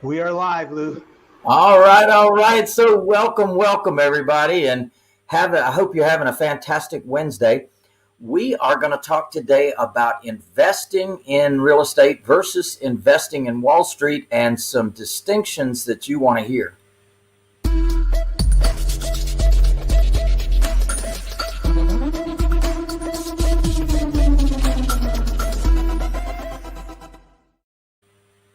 We are live, Lou. All right, all right. So welcome everybody, and I hope you're having a fantastic Wednesday. We are going to talk today about investing in real estate versus investing in Wall Street and some distinctions that you want to hear.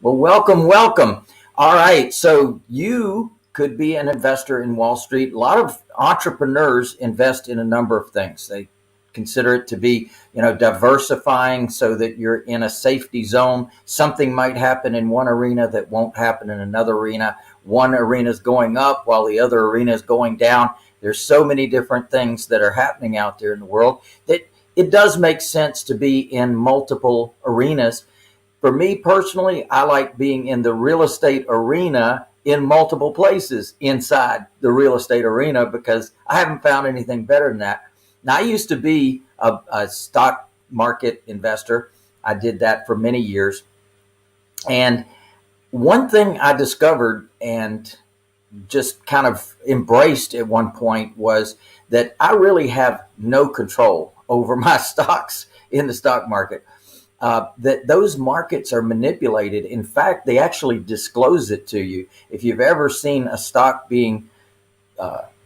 Well, welcome. All right, so you could be an investor in Wall Street. A lot of entrepreneurs invest in a number of things. They consider it to be, diversifying so that you're in a safety zone. Something might happen in one arena that won't happen in another arena. One arena is going up while the other arena is going down. There's so many different things that are happening out there in the world that it does make sense to be in multiple arenas. For me personally, I like being in the real estate arena in multiple places inside the real estate arena because I haven't found anything better than that. Now, I used to be a stock market investor. I did that for many years. And one thing I discovered and just kind of embraced at one point was that I really have no control over my stocks in the stock market. That those markets are manipulated. In fact, they actually disclose it to you. If you've ever seen a stock being,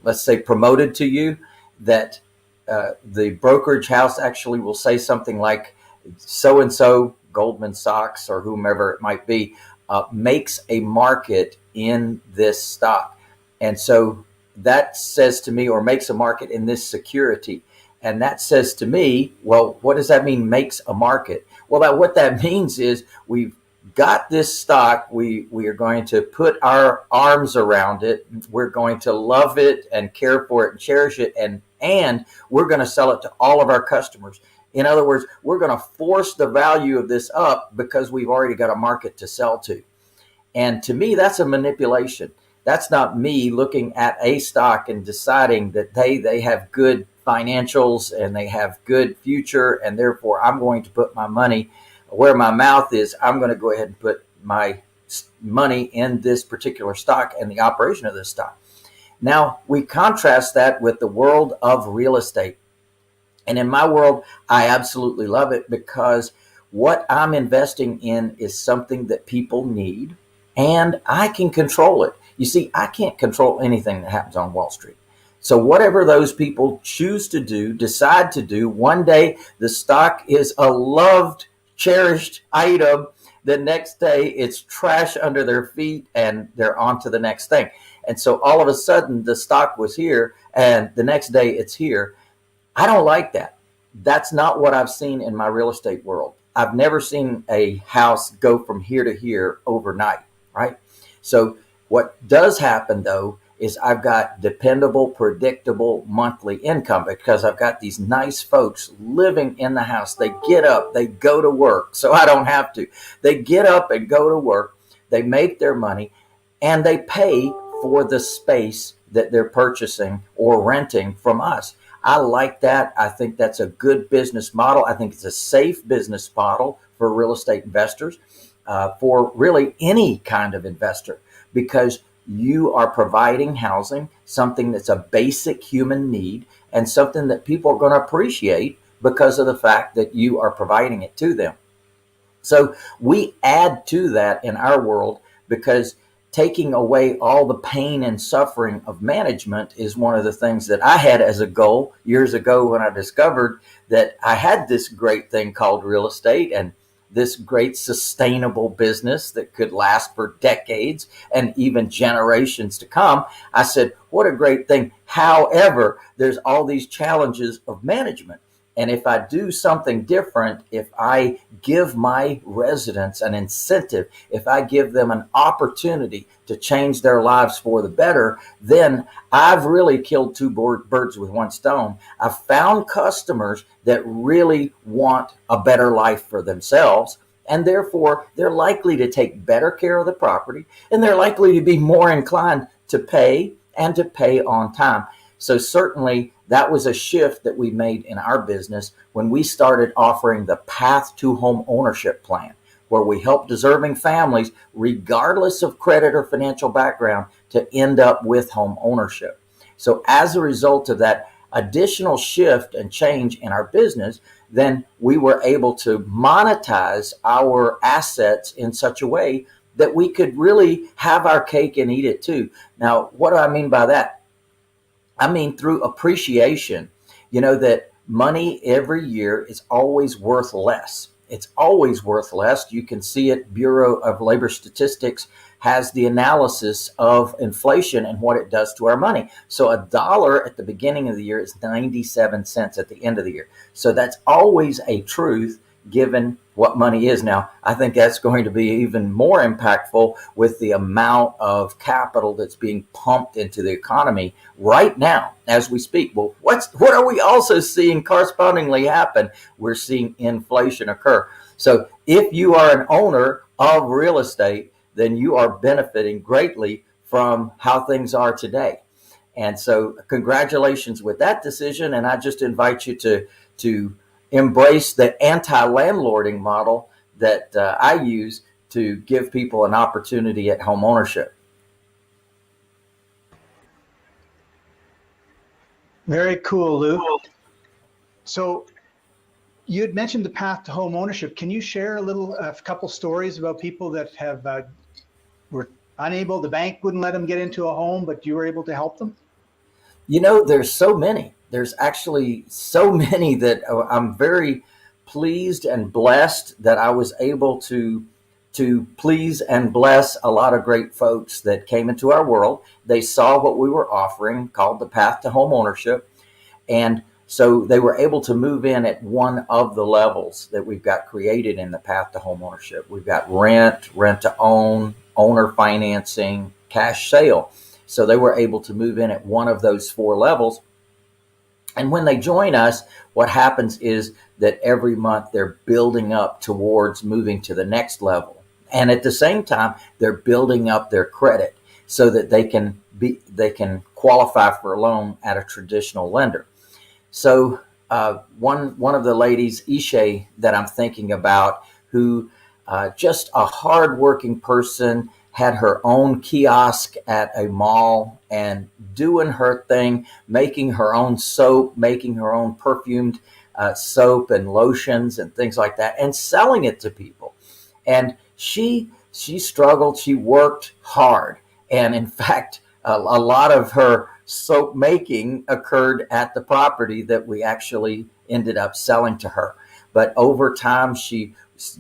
let's say, promoted to you, that the brokerage house actually will say something like, so and so, Goldman Sachs or whomever it might be, makes a market in this stock. And so that says to me, or makes a market in this security. And that says to me, well, what does that mean, makes a market? Well, what that means is we've got this stock. We are going to put our arms around it. We're going to love it and care for it and cherish it. And we're going to sell it to all of our customers. In other words, we're going to force the value of this up because we've already got a market to sell to. And to me, that's a manipulation. That's not me looking at a stock and deciding that they have good financials and they have good future, and therefore I'm going to put my money where my mouth is. I'm going to go ahead and put my money in this particular stock and the operation of this stock. Now, we contrast that with the world of real estate. And in my world, I absolutely love it because what I'm investing in is something that people need and I can control it. You see, I can't control anything that happens on Wall Street. So whatever those people choose to do, decide to do, one day the stock is a loved, cherished item. The next day it's trash under their feet and they're on to the next thing. And so all of a sudden the stock was here and the next day it's here. I don't like that. That's not what I've seen in my real estate world. I've never seen a house go from here to here overnight, right? So what does happen though is I've got dependable, predictable monthly income because I've got these nice folks living in the house. They get up, they go to work, so I don't have to. They get up and go to work, they make their money, and they pay for the space that they're purchasing or renting from us. I like that. I think that's a good business model. I think it's a safe business model for real estate investors, for really any kind of investor, because you are providing housing, something that's a basic human need and something that people are going to appreciate because of the fact that you are providing it to them. So we add to that in our world because taking away all the pain and suffering of management is one of the things that I had as a goal years ago when I discovered that I had this great thing called real estate and this great sustainable business that could last for decades and even generations to come. I said, what a great thing. However, there's all these challenges of management. And if I do something different, if I give my residents an incentive, if I give them an opportunity to change their lives for the better, then I've really killed two birds with one stone. I've found customers that really want a better life for themselves. And therefore, they're likely to take better care of the property and they're likely to be more inclined to pay and to pay on time. So certainly that was a shift that we made in our business when we started offering the path to home ownership plan. where we help deserving families, regardless of credit or financial background, to end up with home ownership. So as a result of that additional shift and change in our business, then we were able to monetize our assets in such a way that we could really have our cake and eat it too. Now, what do I mean by that? I mean through appreciation. That money every year is always worth less. It's always worth less. You can see it. Bureau of Labor Statistics has the analysis of inflation and what it does to our money. So a dollar at the beginning of the year is 97 cents at the end of the year. So that's always a truth given what money is. Now, I think that's going to be even more impactful with the amount of capital that's being pumped into the economy right now as we speak. Well, what are we also seeing correspondingly happen? We're seeing inflation occur. So if you are an owner of real estate, then you are benefiting greatly from how things are today. And so congratulations with that decision. And I just invite you to embrace the anti-landlording model that I use to give people an opportunity at home ownership. Very cool, Lou. So you had mentioned the path to home ownership. Can you share a couple stories about people that have were unable, the bank wouldn't let them get into a home, but you were able to help them? There's so many. There's actually so many that I'm very pleased and blessed that I was able to please and bless a lot of great folks that came into our world. They saw what we were offering called the path to home ownership. And so they were able to move in at one of the levels that we've got created in the path to home ownership. We've got rent, rent to own, owner financing, cash sale. So they were able to move in at one of those four levels. And when they join us, what happens is that every month they're building up towards moving to the next level. And at the same time, they're building up their credit so that they can qualify for a loan at a traditional lender. So one of the ladies, Ishay, that I'm thinking about, who just a hardworking person, had her own kiosk at a mall and doing her thing, making her own soap, making her own perfumed soap and lotions and things like that, and selling it to people. And she struggled. She worked hard. And in fact, a lot of her soap making occurred at the property that we actually ended up selling to her. But over time, she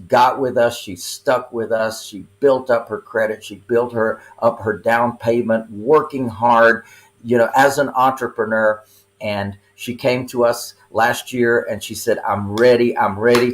got with us, she stuck with us, she built up her credit, she built up her down payment, working hard, as an entrepreneur. And she came to us last year and she said, I'm ready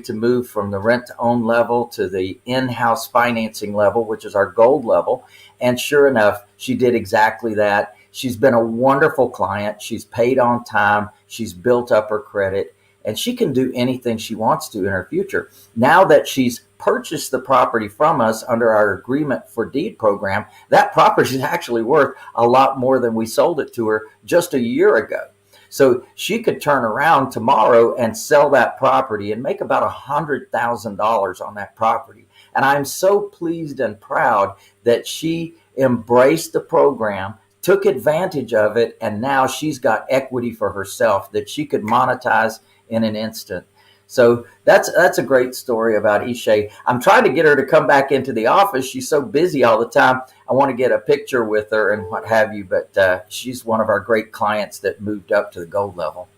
to move from the rent to own level to the in-house financing level, which is our gold level. And sure enough, she did exactly that. She's been a wonderful client. She's paid on time. She's built up her credit, and she can do anything she wants to in her future. Now that she's purchased the property from us under our agreement for deed program, that property is actually worth a lot more than we sold it to her just a year ago. So she could turn around tomorrow and sell that property and make about $100,000 on that property. And I'm so pleased and proud that she embraced the program, took advantage of it, and now she's got equity for herself that she could monetize in an instant. So that's a great story about Ishay. I'm trying to get her to come back into the office. She's so busy all the time. I want to get a picture with her and what have you, but she's one of our great clients that moved up to the gold level.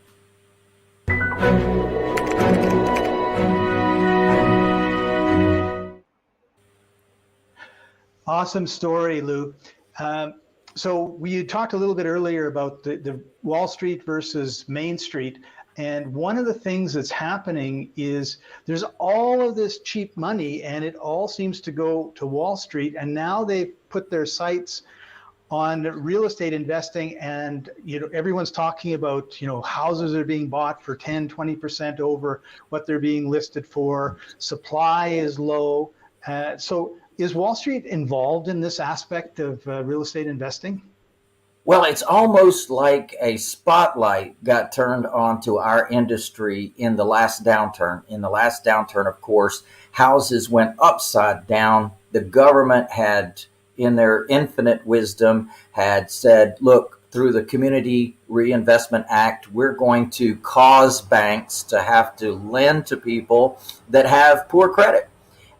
Awesome story, Lou. So we talked a little bit earlier about the Wall Street versus Main Street. And one of the things that's happening is there's all of this cheap money and it all seems to go to Wall Street. And now they've put their sights on real estate investing, and everyone's talking about houses are being bought for 10-20% over what they're being listed for. Supply is low. So is Wall Street involved in this aspect of real estate investing? Well, it's almost like a spotlight got turned onto our industry in the last downturn. In the last downturn, of course, houses went upside down. The government had, in their infinite wisdom, had said, look, through the Community Reinvestment Act, we're going to cause banks to have to lend to people that have poor credit.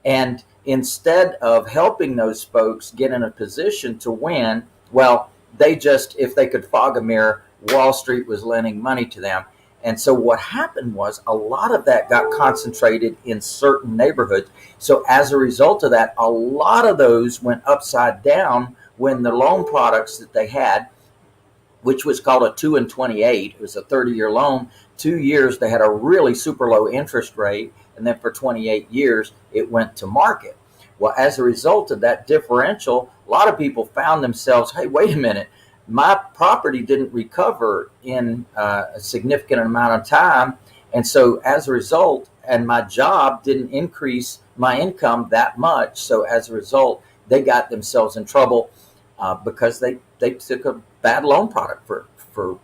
And instead of helping those folks get in a position to win, well, they just, if they could fog a mirror, Wall Street was lending money to them. And so what happened was a lot of that got concentrated in certain neighborhoods. So as a result of that, a lot of those went upside down when the loan products that they had, which was called a 2 and 28. It was a 30-year loan. 2 years, they had a really super low interest rate. And then for 28 years, it went to market. Well, as a result of that differential, a lot of people found themselves, hey, wait a minute, my property didn't recover in a significant amount of time. And so as a result, and my job didn't increase my income that much. So as a result, they got themselves in trouble because they took a bad loan product for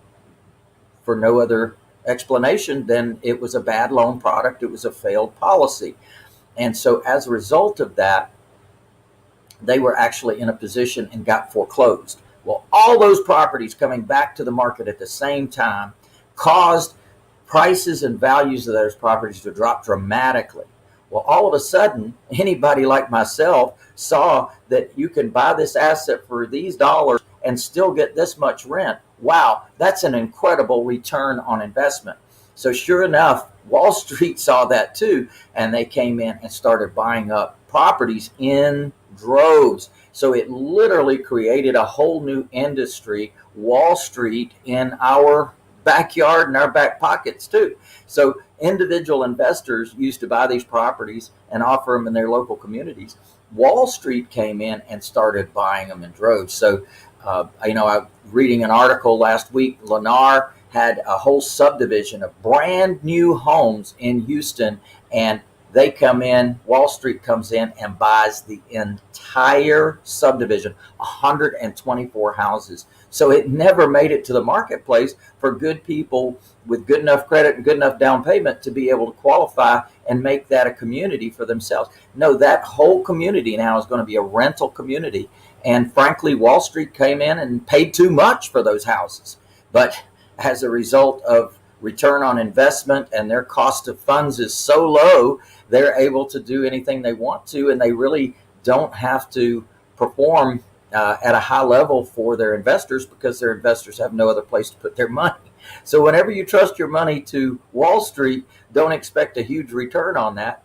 no other explanation than it was a bad loan product. It was a failed policy. And so as a result of that, they were actually in a position and got foreclosed. Well, all those properties coming back to the market at the same time caused prices and values of those properties to drop dramatically. Well, all of a sudden, anybody like myself saw that you can buy this asset for these dollars and still get this much rent. Wow, that's an incredible return on investment. So sure enough, Wall Street saw that too, and they came in and started buying up properties in droves. So it literally created a whole new industry, Wall Street, in our backyard and our back pockets too. So individual investors used to buy these properties and offer them in their local communities. Wall Street came in and started buying them in droves. So, I was reading an article last week. Lennar had a whole subdivision of brand new homes in Houston, and they come in, Wall Street comes in and buys the entire subdivision, 124 houses. So it never made it to the marketplace for good people with good enough credit and good enough down payment to be able to qualify and make that a community for themselves. No, that whole community now is going to be a rental community. And frankly, Wall Street came in and paid too much for those houses. But as a result of return on investment and their cost of funds is so low, they're able to do anything they want to, and they really don't have to perform at a high level for their investors because their investors have no other place to put their money. So whenever you trust your money to Wall Street, don't expect a huge return on that.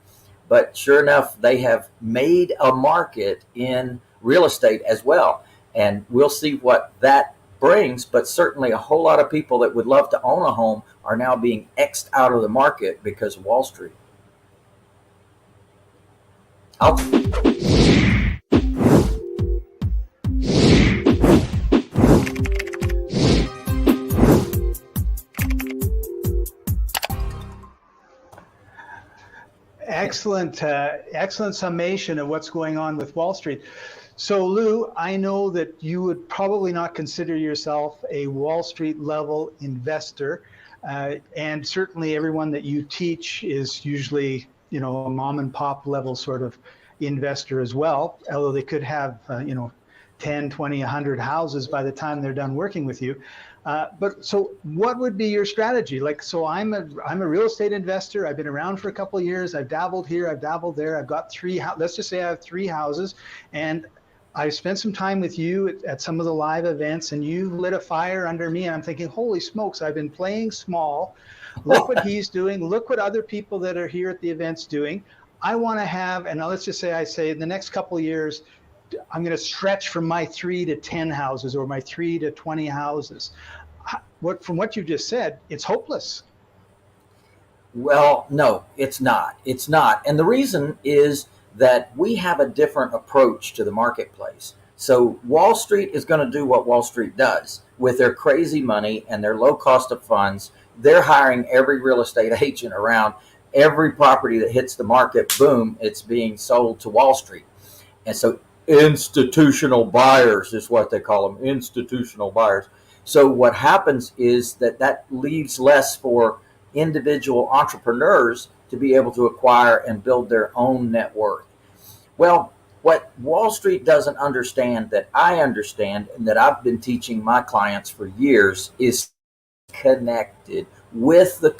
But sure enough, they have made a market in real estate as well. And we'll see what that brings, but certainly a whole lot of people that would love to own a home are now being X'd out of the market because of Wall Street. Excellent summation of what's going on with Wall Street. So Lou, I know that you would probably not consider yourself a Wall Street level investor. And certainly everyone that you teach is usually, a mom and pop level sort of investor as well, although they could have, 10, 20, 100 houses by the time they're done working with you. But so what would be your strategy? Like, so I'm a real estate investor. I've been around for a couple of years. I've dabbled here, I've dabbled there. I've got let's just say I have 3 houses, and I spent some time with you at some of the live events, and you lit a fire under me. And I'm thinking, holy smokes, I've been playing small. Look what he's doing. Look what other people that are here at the events doing. I want to have, and let's just say I say in the next couple of years, I'm going to stretch from my 3 to 10 houses or my 3 to 20 houses. From what you just said, it's hopeless. Well, no, it's not. It's not. And the reason is that we have a different approach to the marketplace. So Wall Street is going to do what Wall Street does with their crazy money and their low cost of funds. They're hiring every real estate agent around. Every property that hits the market, boom, it's being sold to Wall Street. And so institutional buyers is what they call them, institutional buyers. So what happens is that leaves less for individual entrepreneurs to be able to acquire and build their own net worth. Well, what Wall Street doesn't understand that I understand and that I've been teaching my clients for years is connected with the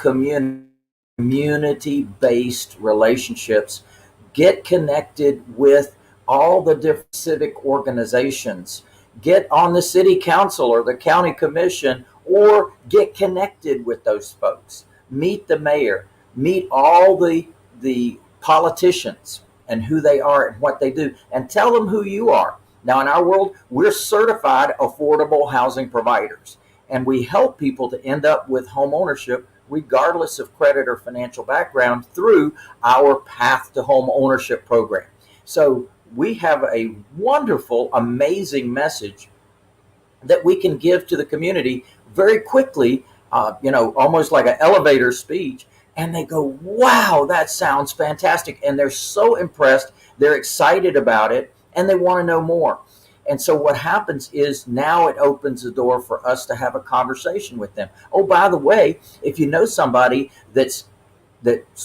community-based relationships. Get connected with all the different civic organizations. Get on the city council or the county commission, or get connected with those folks. Meet the mayor, meet all the politicians and who they are and what they do, and tell them who you are. Now, in our world, we're certified affordable housing providers, and we help people to end up with home ownership regardless of credit or financial background through our Path to Home Ownership program. So we have a wonderful, amazing message that we can give to the community very quickly, almost like an elevator speech. And they go, wow, that sounds fantastic. And they're so impressed, they're excited about it, and they want to know more. And so what happens is now it opens the door for us to have a conversation with them. Oh, by the way, if you know somebody that's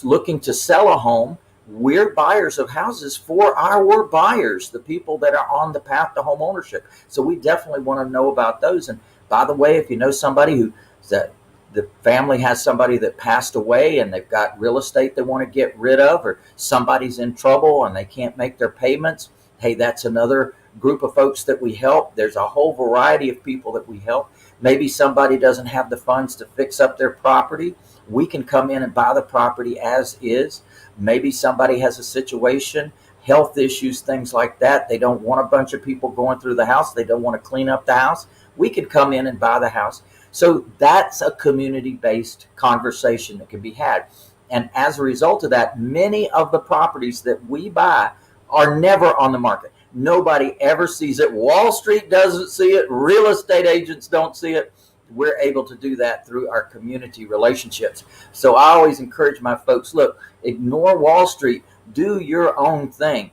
looking to sell a home, we're buyers of houses for our buyers, the people that are on the path to home ownership. So we definitely want to know about those. And by the way, if you know somebody that the family has somebody that passed away and they've got real estate they want to get rid of, or somebody's in trouble and they can't make their payments, hey, that's another group of folks that we help. There's a whole variety of people that we help. Maybe somebody doesn't have the funds to fix up their property. We can come in and buy the property as is. Maybe somebody has a situation, health issues, things like that. They don't want a bunch of people going through the house. They don't want to clean up the house. We could come in and buy the house. So that's a community-based conversation that can be had. And as a result of that, many of the properties that we buy are never on the market. Nobody ever sees it. Wall Street doesn't see it. Real estate agents don't see it. We're able to do that through our community relationships. So I always encourage my folks, look, ignore Wall Street. Do your own thing.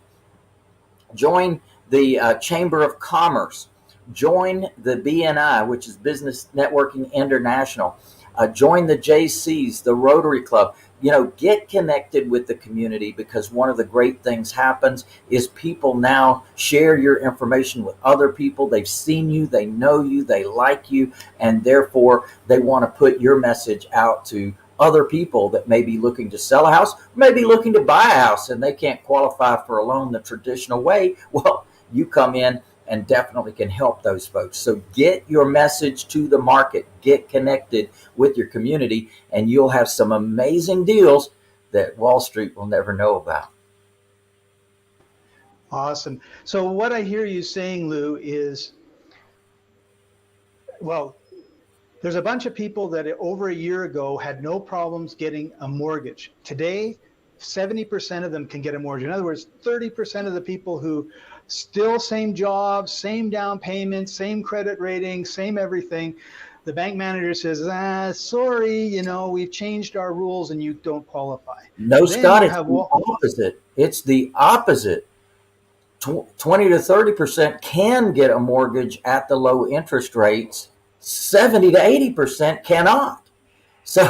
Join the Chamber of Commerce. Join the BNI, which is Business Networking International. Join the JCs, the Rotary Club. Get connected with the community, because one of the great things happens is people now share your information with other people. They've seen you, they know you, they like you, and therefore they want to put your message out to other people that may be looking to sell a house, maybe looking to buy a house, and they can't qualify for a loan the traditional way. Well, you come in and definitely can help those folks. So get your message to the market, get connected with your community, and you'll have some amazing deals that Wall Street will never know about. Awesome. So what I hear you saying, Lou, is, well, there's a bunch of people that over a year ago had no problems getting a mortgage. Today, 70% of them can get a mortgage. In other words, 30% of the people who still same job, same down payment, same credit rating, same everything, the bank manager says, sorry, we've changed our rules and you don't qualify. No, Scott, it's the opposite. It's the opposite. 20 to 30% can get a mortgage at the low interest rates. 70 to 80% cannot. So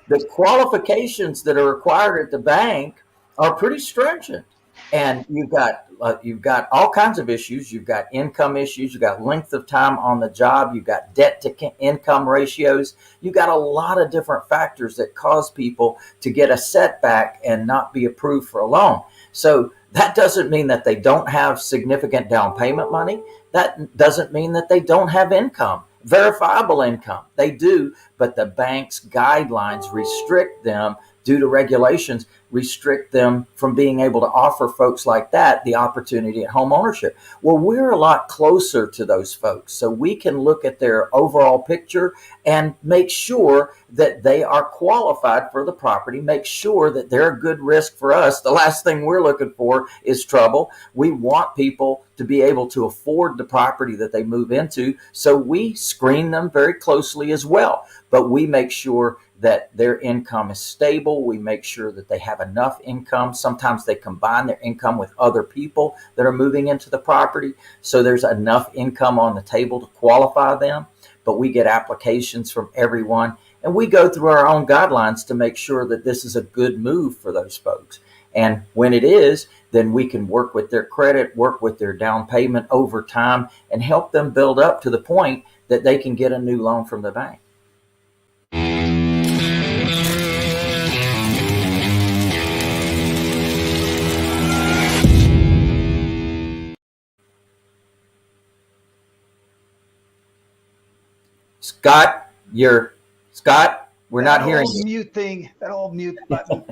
the qualifications that are required at the bank are pretty stringent. And you've got all kinds of issues. You've got income issues. You've got length of time on the job. You've got debt to income ratios. You've got a lot of different factors that cause people to get a setback and not be approved for a loan. So that doesn't mean that they don't have significant down payment money. That doesn't mean that they don't have income, verifiable income. They do, but the bank's guidelines restrict them due to regulations, restrict them from being able to offer folks like that the opportunity at home ownership. Well, we're a lot closer to those folks, so we can look at their overall picture and make sure that they are qualified for the property, make sure that they're a good risk for us. The last thing we're looking for is trouble. We want people to be able to afford the property that they move into, so we screen them very closely as well. but we make sure that their income is stable. We make sure that they have enough income. Sometimes they combine their income with other people that are moving into the property, so there's enough income on the table to qualify them. But we get applications from everyone, and we go through our own guidelines to make sure that this is a good move for those folks. And when it is, then we can work with their credit, work with their down payment over time, and help them build up to the point that they can get a new loan from the bank. Scott, we're not hearing you. Mute thing, that old mute button.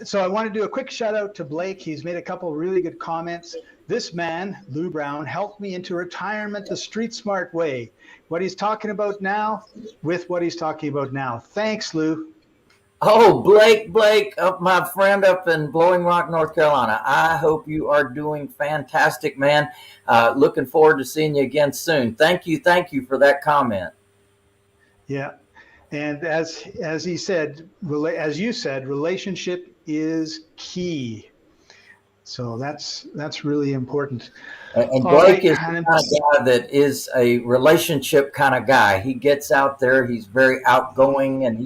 So I want to do a quick shout out to Blake. He's made a couple really good comments. This man, Lou Brown, helped me into retirement the street smart way. What he's talking about now with what he's talking about now. Thanks, Lou. Oh, Blake, my friend up in Blowing Rock, North Carolina. I hope you are doing fantastic, man. Looking forward to seeing you again soon. Thank you for that comment. Yeah, and as he said, as you said, relationship is key. So that's really important. And Blake is the kind of guy that is a relationship kind of guy. He gets out there, he's very outgoing, and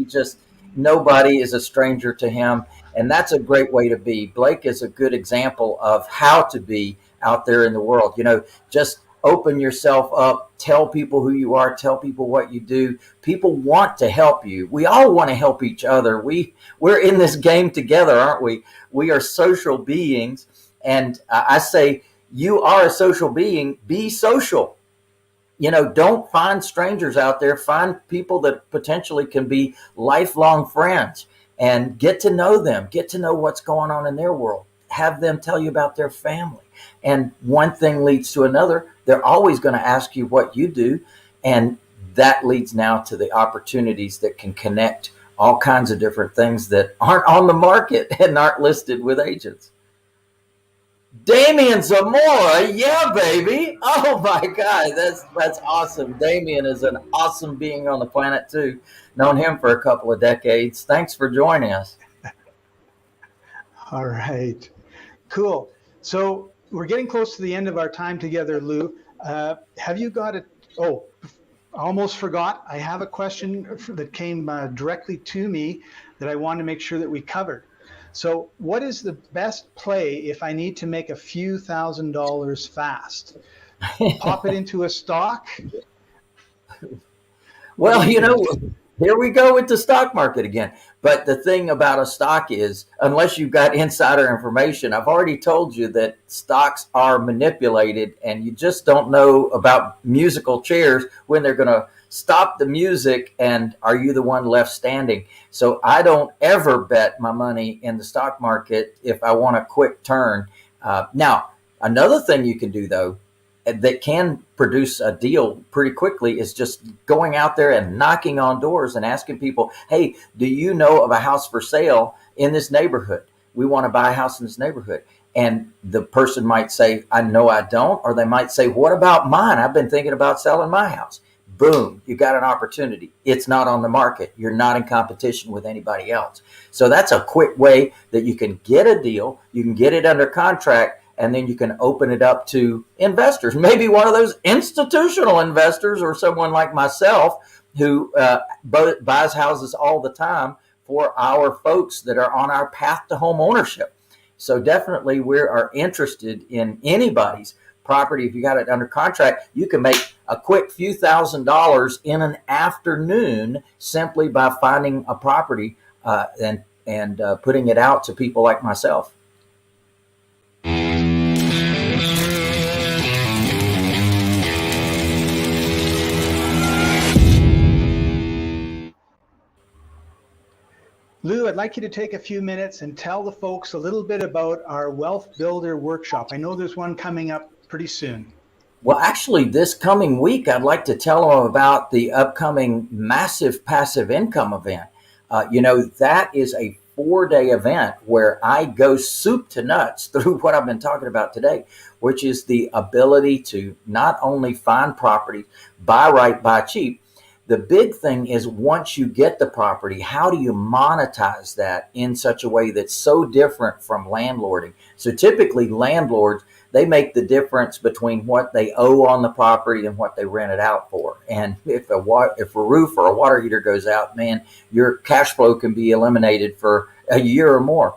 nobody is a stranger to him. And that's a great way to be. Blake is a good example of how to be out there in the world. Just open yourself up, tell people who you are, tell people what you do. People want to help you. We all want to help each other. We're in this game together, aren't we? We are social beings. And I say, you are a social being, be social. Don't find strangers out there. Find people that potentially can be lifelong friends and get to know them, get to know what's going on in their world. Have them tell you about their family. And one thing leads to another. They're always going to ask you what you do. And that leads now to the opportunities that can connect all kinds of different things that aren't on the market and aren't listed with agents. Damien Zamora, yeah, baby. Oh my God, that's awesome. Damien is an awesome being on the planet too. Known him for a couple of decades. Thanks for joining us. All right, cool. So we're getting close to the end of our time together, Lou. Have you got it? Oh, I almost forgot. I have a question that came directly to me that I want to make sure that we covered. So what is the best play if I need to make a few $1,000s fast? Pop it into a stock? Well, here we go with the stock market again. But the thing about a stock is, unless you've got insider information, I've already told you that stocks are manipulated, and you just don't know about musical chairs when they're going to stop the music and are you the one left standing. So I don't ever bet my money in the stock market if I want a quick turn. Now, another thing you can do, though, that can produce a deal pretty quickly is just going out there and knocking on doors and asking people, hey, do you know of a house for sale in this neighborhood? We want to buy a house in this neighborhood. And the person might say, I know I don't. Or they might say, what about mine? I've been thinking about selling my house. Boom, you got an opportunity. It's not on the market. You're not in competition with anybody else. So that's a quick way that you can get a deal. You can get it under contract, and then you can open it up to investors. Maybe one of those institutional investors or someone like myself who buys houses all the time for our folks that are on our path to home ownership. So definitely we are interested in anybody's property. If you got it under contract, you can make a quick few $1,000s in an afternoon simply by finding a property and putting it out to people like myself. Lou, I'd like you to take a few minutes and tell the folks a little bit about our Wealth Builder Workshop. I know there's one coming up pretty soon. Well, actually, this coming week, I'd like to tell them about the upcoming massive passive income event. That is a 4-day event where I go soup to nuts through what I've been talking about today, which is the ability to not only find property, buy right, buy cheap, The big thing is once you get the property, how do you monetize that in such a way that's so different from landlording? So typically landlords, they make the difference between what they owe on the property and what they rent it out for. And if a roof or a water heater goes out, man, your cash flow can be eliminated for a year or more.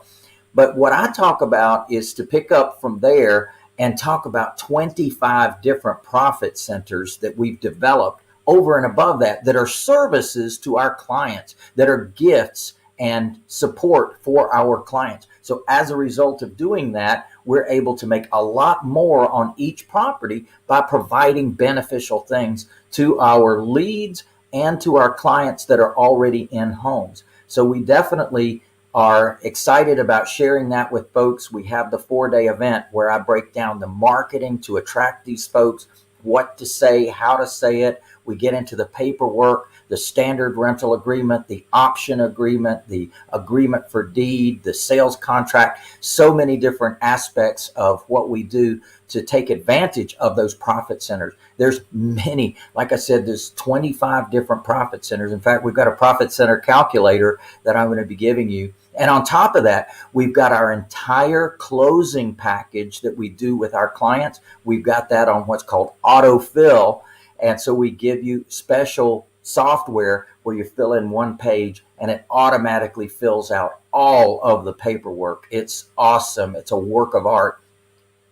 But what I talk about is to pick up from there and talk about 25 different profit centers that we've developed over and above that, that are services to our clients, that are gifts and support for our clients. So as a result of doing that, we're able to make a lot more on each property by providing beneficial things to our leads and to our clients that are already in homes. So we definitely are excited about sharing that with folks. We have the 4-day event where I break down the marketing to attract these folks, what to say, how to say it. We get into the paperwork, the standard rental agreement, the option agreement, the agreement for deed, the sales contract, so many different aspects of what we do to take advantage of those profit centers. There's many, like I said, there's 25 different profit centers. In fact, we've got a profit center calculator that I'm going to be giving you. And on top of that, we've got our entire closing package that we do with our clients. We've got that on what's called autofill. And so we give you special software where you fill in one page and it automatically fills out all of the paperwork. It's awesome. It's a work of art.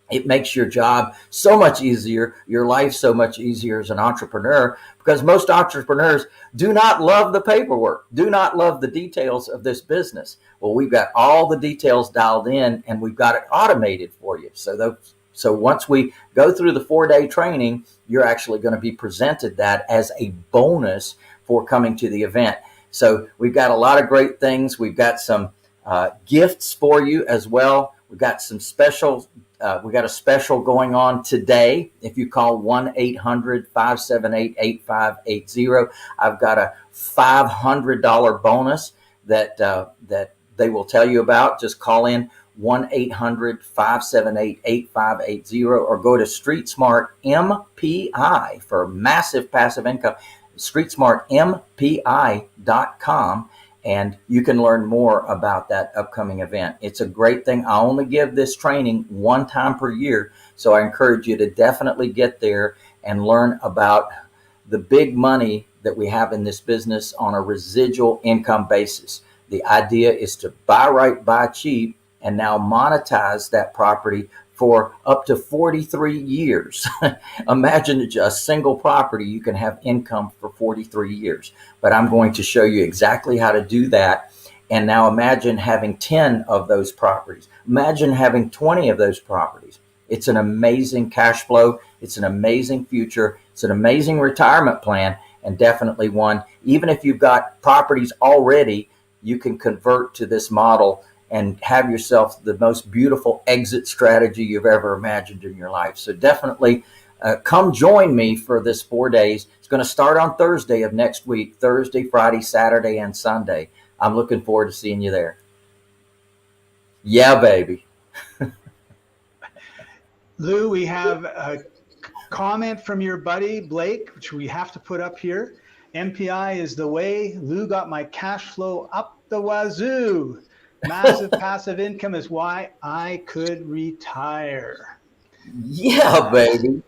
It makes your job so much easier, your life so much easier as an entrepreneur, because most entrepreneurs do not love the paperwork, do not love the details of this business. Well, we've got all the details dialed in and we've got it automated for you. So once we go through the 4-day training, you're actually going to be presented that as a bonus for coming to the event. So we've got a lot of great things. We've got some gifts for you as well. We've got some special. We got a special going on today. If you call 1-800-578-8580, I've got a $500 bonus that they will tell you about. Just call in 1-800-578-8580 or go to Street Smart MPI for massive passive income. StreetSmartMPI.com. And you can learn more about that upcoming event. It's a great thing. I only give this training one time per year. So I encourage you to definitely get there and learn about the big money that we have in this business on a residual income basis. The idea is to buy right, buy cheap, and now monetize that property for up to 43 years. Imagine just a single property, you can have income for 43 years. But I'm going to show you exactly how to do that. And now imagine having 10 of those properties. Imagine having 20 of those properties. It's an amazing cash flow. It's an amazing future. It's an amazing retirement plan, and definitely one, even if you've got properties already, you can convert to this model and have yourself the most beautiful exit strategy you've ever imagined in your life. So definitely come join me for this 4 days. It's going to start on Thursday of next week, Thursday, Friday, Saturday, and Sunday. I'm looking forward to seeing you there. Yeah, baby. Lou, we have a comment from your buddy, Blake, which we have to put up here. MPI is the way. Lou got my cash flow up the wazoo. Massive passive income is why I could retire. Yeah, baby.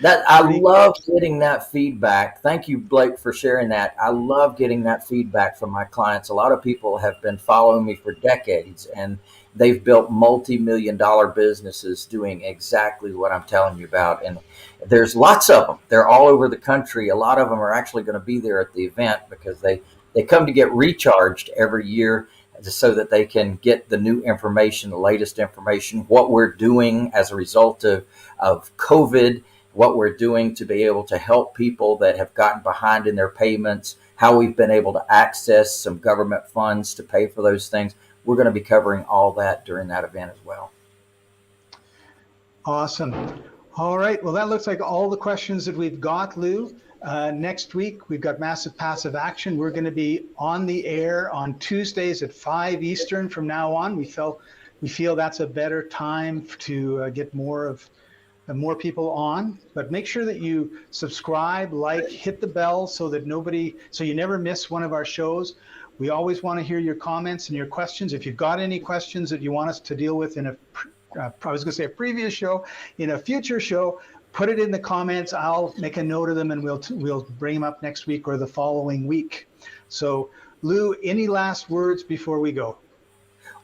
I love getting that feedback. Thank you, Blake, for sharing that. I love getting that feedback from my clients. A lot of people have been following me for decades, and they've built multi-million-dollar businesses doing exactly what I'm telling you about. And there's lots of them. They're all over the country. A lot of them are actually going to be there at the event because they come to get recharged every year, so that they can get the new information, the latest information, what we're doing as a result of COVID, what we're doing to be able to help people that have gotten behind in their payments, how we've been able to access some government funds to pay for those things. We're going to be covering all that during that event as well. Awesome. All right. Well, that looks like all the questions that we've got, Lou. Next week, we've got Massive Passive Action. We're going to be on the air on Tuesdays at 5 Eastern from now on. We feel that's a better time to get more of more people on, but make sure that you subscribe, like, hit the bell so that so you never miss one of our shows. We always want to hear your comments and your questions. If you've got any questions that you want us to deal with in I was going to say a previous show, in a future show, put it in the comments. I'll make a note of them and we'll bring them up next week or the following week. So Lou, any last words before we go?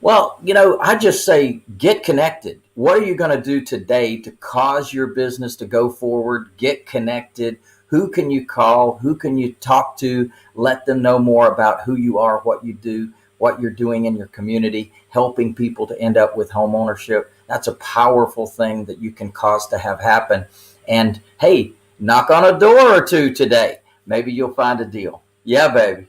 Well, I just say get connected. What are you going to do today to cause your business to go forward? Get connected. Who can you call? Who can you talk to? Let them know more about who you are, what you do, what you're doing in your community, helping people to end up with home ownership. That's a powerful thing that you can cause to have happen. And hey, knock on a door or two today. Maybe you'll find a deal. Yeah, baby.